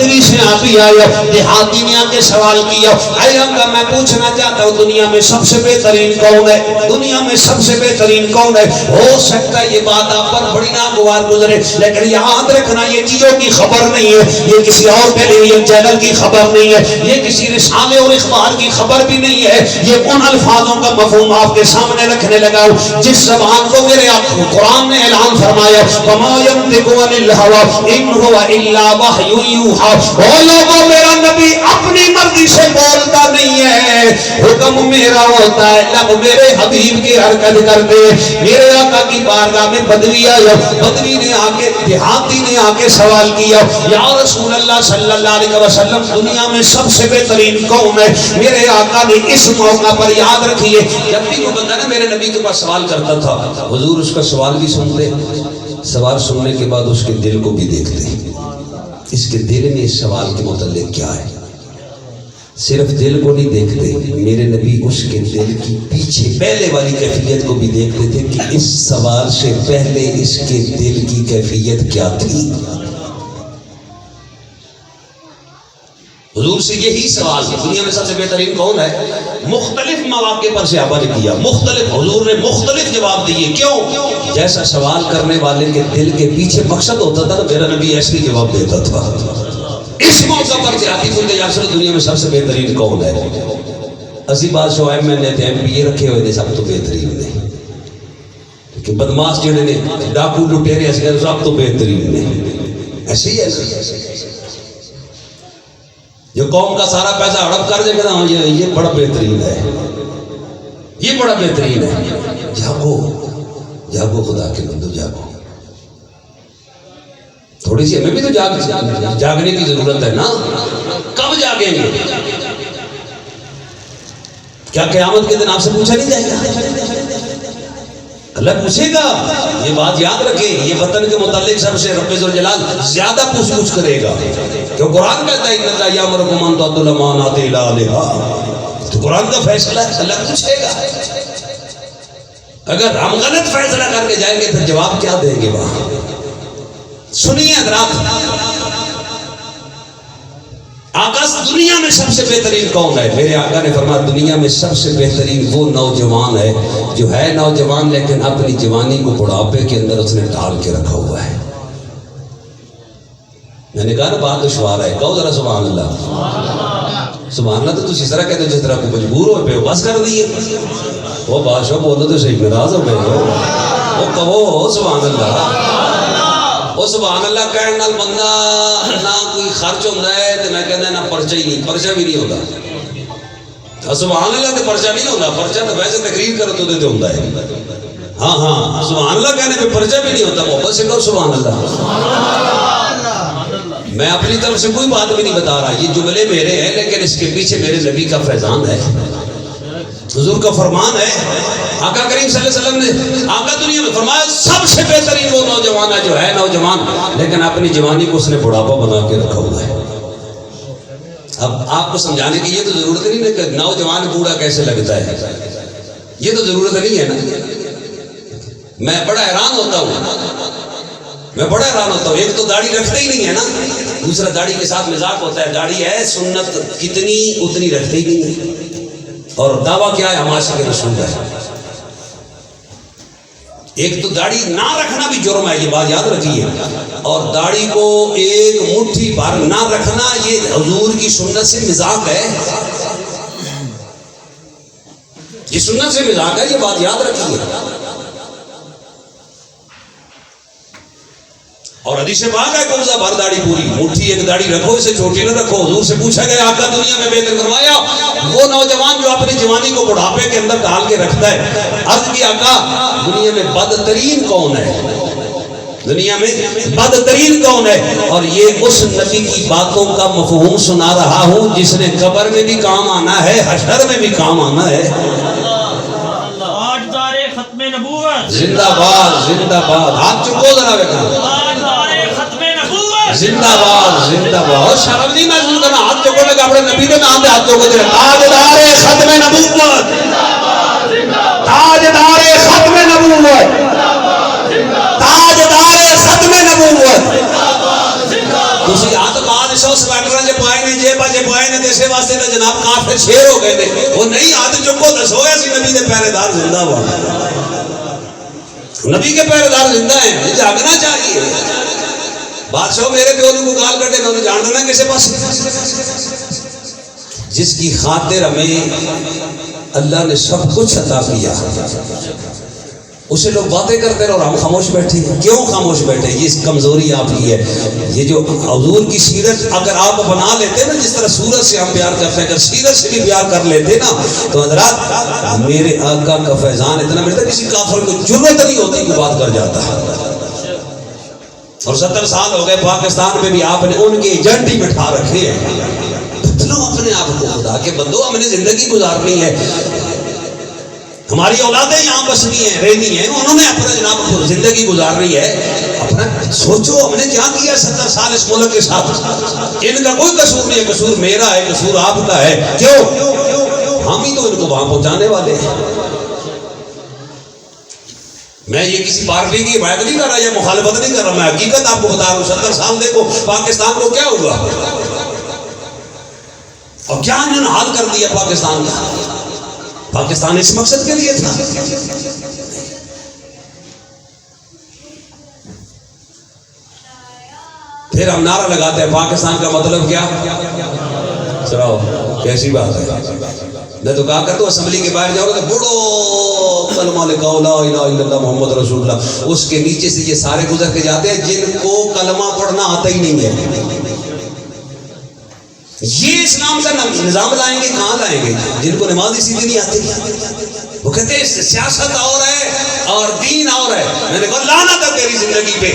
بدوی سے آپ ہی آئے ہو, دیہاتی نے آ کے سوال کیا, اے آقا میں پوچھنا چاہتا ہوں دنیا میں سب سے بہترین کون ہے, دنیا میں سب سے بہترین کون ہے؟ ہو سکتا ہے یہ بات آپ پر بڑی ناگوار گزرے, لیکن یاد رکھنا یہ چیزوں کی خبر نہیں ہے, یہ کسی اور ٹیلی ویژن چینل کی خبر نہیں ہے, یہ کسی رسالے اور اخبار کی خبر بھی نہیں ہے, یہ ان الفاظوں کا مفہوم آپ کے سامنے رکھنے لگا ہوں جس زبان کو میرے قرآن نے اعلان فرمایا وَمَا يَنطِقُ عَنِ الْهَوَىٰ إِنْ هُوَ إِلَّا وَحْيٌ يُوحَىٰ. وہ لوگوں میرا نبی اپنی مرضی سے بولتا نہیں ہے, حکم میرا ہوتا ہے, لب میرے حبیب کی حرکت کرتے. میرے آقا کی بارگاہ میں بدوی آیا, بدوی نے آ کے, دیہاتی نے آ کے سوال کیا, یا رسول اللہ صلی اللہ علیہ وسلم دنیا میں سب سے بہترین قوم ہے. میرے آقا نے اس موقع پر یاد رکھیے, جب بھی کوئی بندہ نا میرے نبی کے پاس سوال کرتا تھا, حضور اس کا سوال بھی سنتے, سوال سننے کے بعد اس کے دل کو بھی دیکھتے, اس کے دل میں اس سوال کے متعلق کیا ہے. صرف دل کو نہیں دیکھتے, میرے نبی اس کے دل کی پیچھے پہلے والی کیفیت کو بھی دیکھتے تھے کہ اس سوال سے پہلے اس کے دل کی کیفیت کیا تھی. حضور سے یہی سوال کہ دنیا میں سب سے بہترین کون ہے, مختلف مواقع پر صحابہ نے کیا, مختلف, حضور نے مختلف جواب دیے. کیوں؟ جیسا سوال کرنے والے کے دل کے پیچھے مقصد ہوتا تھا, میرا نبی ایسے ہی جواب دیتا تھا. اس موقع پر دیہاتی پوچھتے یا رسول دنیا میں سب سے بہترین کون ہے؟ اسی بادشاہ ایم ایل اے تھے, ایم پی اے رکھے ہوئے تھے, سب تو بہترین نہیں. کہ بدماش جڑے نے ڈاکو لٹیرے ایسے سب تو بہترین نہیں. ایسے ہی ہے جو قوم کا سارا پیسہ ہڑپ کر دے گا نا, یہ بڑا بہترین ہے, یہ بڑا بہترین ہے. جاگو جاگو خدا کے بندو جاگو, تھوڑی سی ہمیں بھی تو جاگنے کی ضرورت ہے نا. کب جاگیں گے؟ کیا قیامت کے دن آپ سے پوچھا نہیں جائے گا؟ اللہ پوچھے گا. یہ بات یاد رکھیں, یہ وطن کے متعلق سب سے رب ذوالجلال زیادہ پوچھ کرے گا. کہ قرآن کہتا ہے ان اللہ یامرکم ان تؤدوا الامانات الی اہلھا, تو قرآن کا فیصلہ ہے, اللہ پوچھے گا. اگر ہم غلط فیصلہ کر کے جائیں گے پھر جواب کیا دیں گے وہاں؟ سنیے حضرات, آقا دنیا میں سب سے بہترین کون ہے؟ میرے آقا نے فرمایا دنیا میں سب سے بہترین وہ نوجوان ہے جو ہے نوجوان لیکن اپنی جوانی کو بڑھاپے کے اندر اس نے ڈال کے رکھا ہوا ہے. میں نے کہا نا بات دشوار ہے, کہو ذرا سبحان اللہ. سبحان اللہ تو اس طرح کہتے ہو جس طرح کو مجبور ہو پہ بس کر دیے. وہ بادشاہ بولو تو صحیح ناراض ہو گئے ہو, وہ کہو سبحان اللہ. وہ سبحان اللہ کہنے نال بندہ نہ کوئی خرچ ہوتا ہے تو میں کہنا نہ پرچہ ہی نہیں, پرچہ بھی نہیں ہوتا. سبحان اللہ تو پرچہ نہیں ہوتا, پرچہ تو ویسے تقریر کرو تو دیتے ہوتا ہے. ہاں ہاں سبحان اللہ کہنے پہ پرچہ بھی نہیں ہوتا, محبت سے کہو سبحان اللہ. میں اپنی طرف سے کوئی بات بھی نہیں بتا رہا, یہ جملے میرے ہیں لیکن اس کے پیچھے میرے نبی کا فیضان ہے, حضور کا فرمان ہے. آقا کریم صلی اللہ علیہ وسلم نے آقا دنیا میں فرمایا سب سے بہترین وہ نوجوان ہے جو ہے نوجوان لیکن اپنی جوانی کو اس نے بڑھاپا بنا کے رکھا ہوا ہے. اب آپ کو سمجھانے کی یہ تو ضرورت نہیں ہے کہ نوجوان بوڑھا کیسے لگتا ہے, یہ تو ضرورت نہیں ہے نا. میں بڑا حیران ہوتا ہوں, ایک تو داڑھی رکھتے ہی نہیں ہے نا, دوسرا داڑھی کے ساتھ مذاق ہوتا ہے, داڑھی ہے سنت کتنی اتنی رکھتے ہی نہیں ہے, اور دعویٰ کیا ہے ہم عاشق رسول ہے. ایک تو داڑھی نہ رکھنا بھی جرم ہے, یہ بات یاد رکھیے, اور داڑھی کو ایک مٹھی بھر نہ رکھنا یہ حضور کی سنت سے مذاق ہے, یہ سنت سے مذاق ہے, یہ بات یاد رکھیے. اور حدیث پاک ہے قبضہ بھر داڑھی پوری, مٹھی ایک داڑھی رکھو, اسے چھوٹی نہ رکھو. حضور سے پوچھا گیا آقا دنیا میں بہتر فرمایا وہ نوجوان جو اپنی جوانی کو بڑھاپے کے اندر ڈال کے رکھتا ہے. عرض کی آقا دنیا میں بدترین کون ہے, دنیا میں بدترین کون ہے؟ اور یہ اس نبی کی باتوں کا مفہوم سنا رہا ہوں جس نے قبر میں بھی کام آنا ہے, حشر میں بھی کام آنا ہے. زندہ باد زندہ باد, ہاتھ چکو ذرا بیٹا, زندہ باد زندہ باد. شرم نہیں محسوس کرنا, ہاتھ چکو لگا اپنے نبی کے نام پہ ہاتھ چکو دے. تاجدار ختم نبوت, تاجدار ختم نبوت, تاجدار ختم نبوت. تسی ہاتھ بعد سو سویٹر جو پائے نے جیب جو پائے نے دیسے واسطے تو جناب کافر شیر ہو گئے نے وہ نہیں ہاتھ چکو دسو ایسی نبی دے پہرے دار زندہ ہوا نبی کے پہرے دار زندہ ہیں جاگنا چاہیے بادشاہ میرے پیو نے کو گال کٹے میں انہیں جان دینا کسے پاس جس کی خاطر ہمیں اللہ نے سب کچھ عطا کیا اسے لوگ باتیں کرتے رہے اور ہم خاموش بیٹھے کیوں خاموش بیٹھے یہ کمزوری آپ کی ہے یہ جو حضور کی سیرت اگر آپ بنا لیتے نا جس طرح سورت سے ہم پیار کرتے ہیں اگر سیرت سے بھی پیار کر لیتے نا تو حضرات میرے آقا کا فیضان اتنا ملتا کسی کافر کو جرت نہیں ہوتی کہ بات کر جاتا اور 70 سال ہو گئے پاکستان میں بھی آپ نے ان کے ایجنٹ ہی بٹھا رکھے ہیں بدلو اپنے آپ کو خدا کے بندو ہم نے زندگی گزارنی ہے ہماری اولادیں یہاں بسنی ہیں رہنی ہیں انہوں نے اپنا جناب زندگی گزارنی ہے اپنا سوچو ہم نے کیا کیا 70 سال اس ملک کے ساتھ ان کا کوئی قصور نہیں ہے قصور میرا ہے قصور آپ کا ہے کیوں ہم ہی تو ان کو وہاں پہنچانے والے ہیں میں یہ کسی پارٹی کی حمایت نہیں کر رہا یا مخالفت نہیں کر رہا میں حقیقت آپ کو بتا رہا ہوں 70 سال دیکھو پاکستان کو کیا ہوا اور کیا انہوں نے حال کر دیا پاکستان کا پاکستان اس مقصد کے لیے تھا پھر ہم نعرہ لگاتے ہیں پاکستان کا مطلب کیا سناؤ کیسی بات ہے میں تو کہا کرتا ہوں اسمبلی کے باہر جاؤ گے تو بڑو کلمہ لکھو لا الہ الا اللہ محمد رسول اللہ اس کے نیچے سے یہ سارے گزر کے جاتے ہیں جن کو کلمہ پڑھنا آتا ہی نہیں ہے یہ اسلام کا نظام لائیں گے کہاں لائیں گے جن کو نماز سیدھی نہیں آتی وہ کہتے ہیں سیاست اور ہے اور دین اور ہے میں نے کہا لعنت ہے تیری زندگی پہ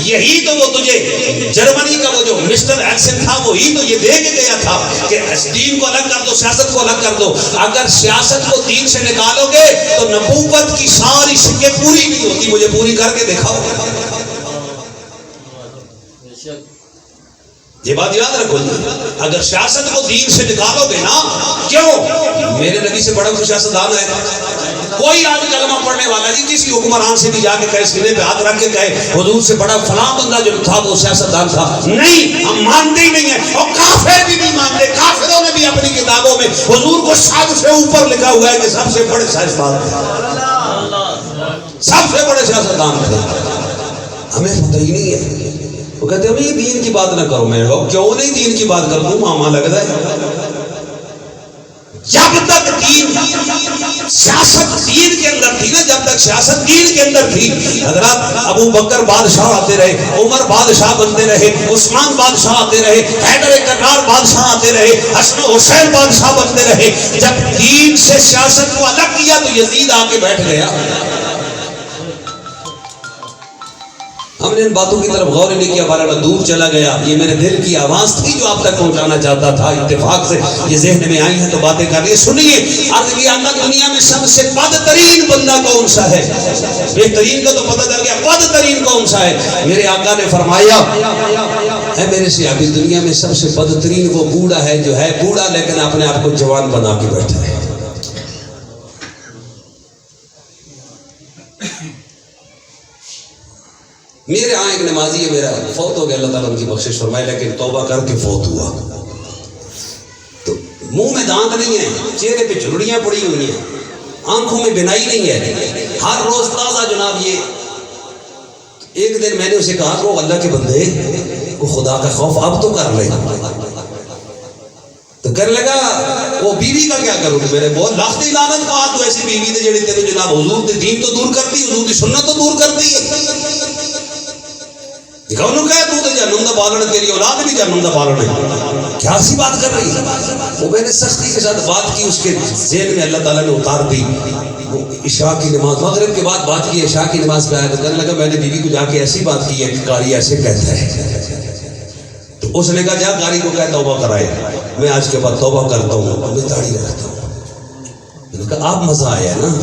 یہی تو وہ تجھے جرمنی کا وہ جو مسٹر ایکسن تھا وہی تو یہ دے کے گیا تھا کہ دین کو الگ کر دو سیاست کو الگ کر دو اگر سیاست کو دین سے نکالو گے تو نبوت کی ساری شکیں پوری نہیں ہوتی مجھے پوری کر کے دکھاؤ یہ بات یاد رکھو اگر سیاست کو دین سے نکالو گے نا کیوں میرے نبی سے بڑا کوئی سیاستدان ہے کوئی آج کلمہ پڑھنے والا نہیں کسی حکمران سے بھی جا کے کہے سینے پہ ہاتھ رکھ کے کہے حضور سے بڑا فلاں بندہ جو تھا وہ سیاستدان تھا نہیں ہم مانتے ہی نہیں ہیں اور کافر بھی نہیں مانتے کافروں نے بھی اپنی کتابوں میں حضور کو سب سے اوپر لکھا ہوا ہے کہ سب سے بڑے سیاستدان سب سے بڑے سیاستدان تھے ہمیں پتہ ہی نہیں ہے وہ کہتے ہیں یہ دین کی بات نہ کرو میں کیوں نہیں دین کی بات کر دوں ماما لگتا ہے جب تک دین سیاست دین کے اندر تھی نا جب تک سیاست دین کے اندر تھی حضرات ابو بکر بادشاہ آتے رہے عمر بادشاہ بنتے رہے عثمان بادشاہ آتے رہے حیدر کرار بادشاہ آتے رہے حسن حسین بادشاہ بنتے رہے جب دین سے سیاست کو الگ کیا تو یزید آ کے بیٹھ گیا ہم نے ان باتوں کی طرف غور نہیں کیا ہمارا دور چلا گیا یہ میرے دل کی آواز تھی جو آپ تک پہنچانا چاہتا تھا اتفاق سے یہ ذہن میں آئی ہے تو باتیں کر رہی سنیے عرض کیا اللہ دنیا میں سب سے بدترین بندہ کون سا ہے بہترین کا تو پتہ چل گیا بدترین کون سا ہے میرے آقا نے فرمایا اے میرے صحابی دنیا میں سب سے بدترین وہ بوڑھا ہے جو ہے بوڑھا لیکن اپنے آپ کو جوان بنا کے بیٹھا ہے میرے ہاں ایک نمازی ہے میرا فوت ہو گیا اللہ تعالیٰ ان کی بخشش فرمائے لیکن توبہ کر کے فوت ہوا تو منہ میں دانت نہیں ہے چہرے پہ جھڑیاں پڑی ہوئی ہیں آنکھوں میں بینائی نہیں ہے ہر روز تازہ جناب یہ ایک دن میں نے اسے کہا کہ وہ اللہ کے بندے کو خدا کا خوف اب تو کر لے تو کر لگا وہ بیوی کا کیا کروں میں نے بہت لاختی لعنت کہا تو ایسی بیوی تھے جڑی تیرے جناب حضور تے دین تو دور کرتی حضور کی سنت تو دور کرتی ہے انہوں کہا تو جہنم دا بالن تیری اولاد بھی جہنم دا بالن ہے کیا سی بات کر رہی ہے وہ میں نے سختی کے ساتھ بات کی اس کے ذہن میں اللہ تعالیٰ نے اتار دی وہ عشاء کی نماز مغرب کے بعد بات کی عشاء کی نماز پہ آیا تو کہنے لگا میں نے بیوی کو جا کے ایسی بات کی ہے کہ قاری ایسے کہتا ہے تو اس نے کہا جا قاری کو کہہ توبہ کرائے میں آج کے بعد توبہ کرتا ہوں میں داڑھی رکھتا ہوں میں نے کہا آپ مزہ آیا نا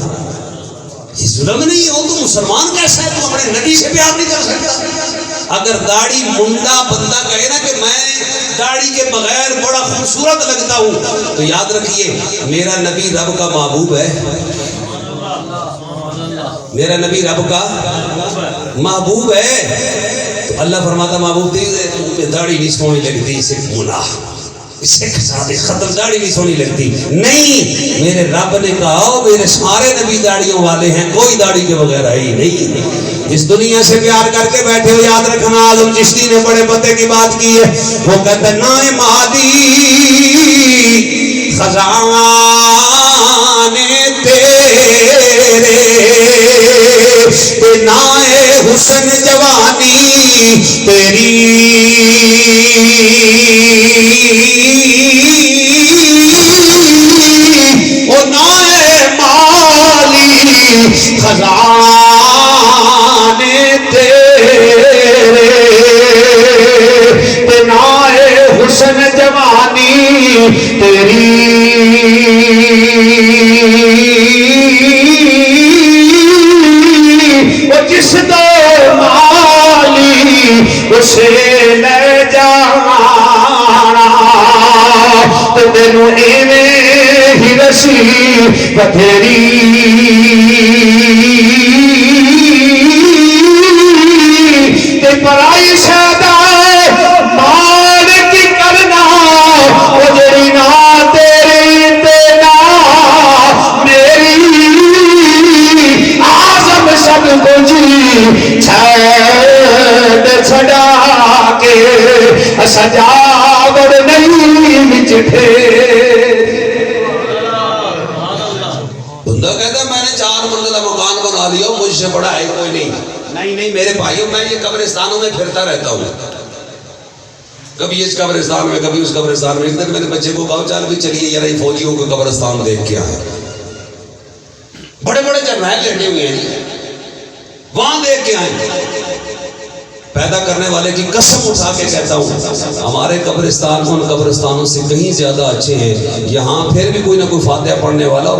یہ ظلم نہیں ہو تو مسلمان کیسا ہے تو اپنے نبی سے پیار نہیں کر سکتا اگر داڑھی منڈا بندہ کہے نا کہ میں داڑھی کے بغیر بڑا خوبصورت لگتا ہوں تو یاد رکھیے میرا نبی رب کا محبوب ہے میرا نبی رب کا محبوب ہے تو اللہ فرماتا محبوب تھی داڑھی نہیں سونی لگتی اسے گناہ اسے کسادے ختم داڑھی نہیں سونی لگتی نہیں میرے رب نے کہا میرے سارے نبی داڑھیوں والے ہیں کوئی داڑھی کے بغیر ہے ہی نہیں اس دنیا سے پیار کر کے بیٹھے ہو یاد رکھنا اعظم چشتی نے بڑے پتے کی بات کی ہے وہ کہتا نائے مہدی خزانے تیرے نائے حسن جوانی تیری او نائے مالی خزانے تیرے نائے حسن جوانی تیری وہ جس دو مالی اسے لے جانا تو تینو ایویں ہی رسی بتھیری تے پرائی شہدا مال کی کرنا وہ جڑی نہ تیری تے نہ میری اعظم سب کچھ چھڑ چھڑا کے سجاوڑ نہیں وچ بندہ کہتا میں نے 4 منزلہ مکان بنا لیا مجھ سے بڑا ہے کوئی نہیں میرے بھائیوں میں یہ قبرستانوں میں پھرتا رہتا ہوں کبھی اس قبرستان میں کبھی اس قبرستان میں ایک دن میرے بچے کو کہا چل بھی چلیے یار یہ فوجیوں کو قبرستان دیکھ کے آئے بڑے بڑے جرنیل لیٹے ہوئے ہیں وہاں دیکھ کے آئے پیدا کرنے والے کی قسم اٹھا کے کہتا ہوں ہمارے قبرستان ان قبرستانوں سے کہیں زیادہ اچھے ہیں یہاں پھر بھی کوئی نہ کوئی فاتحہ پڑھنے والا اور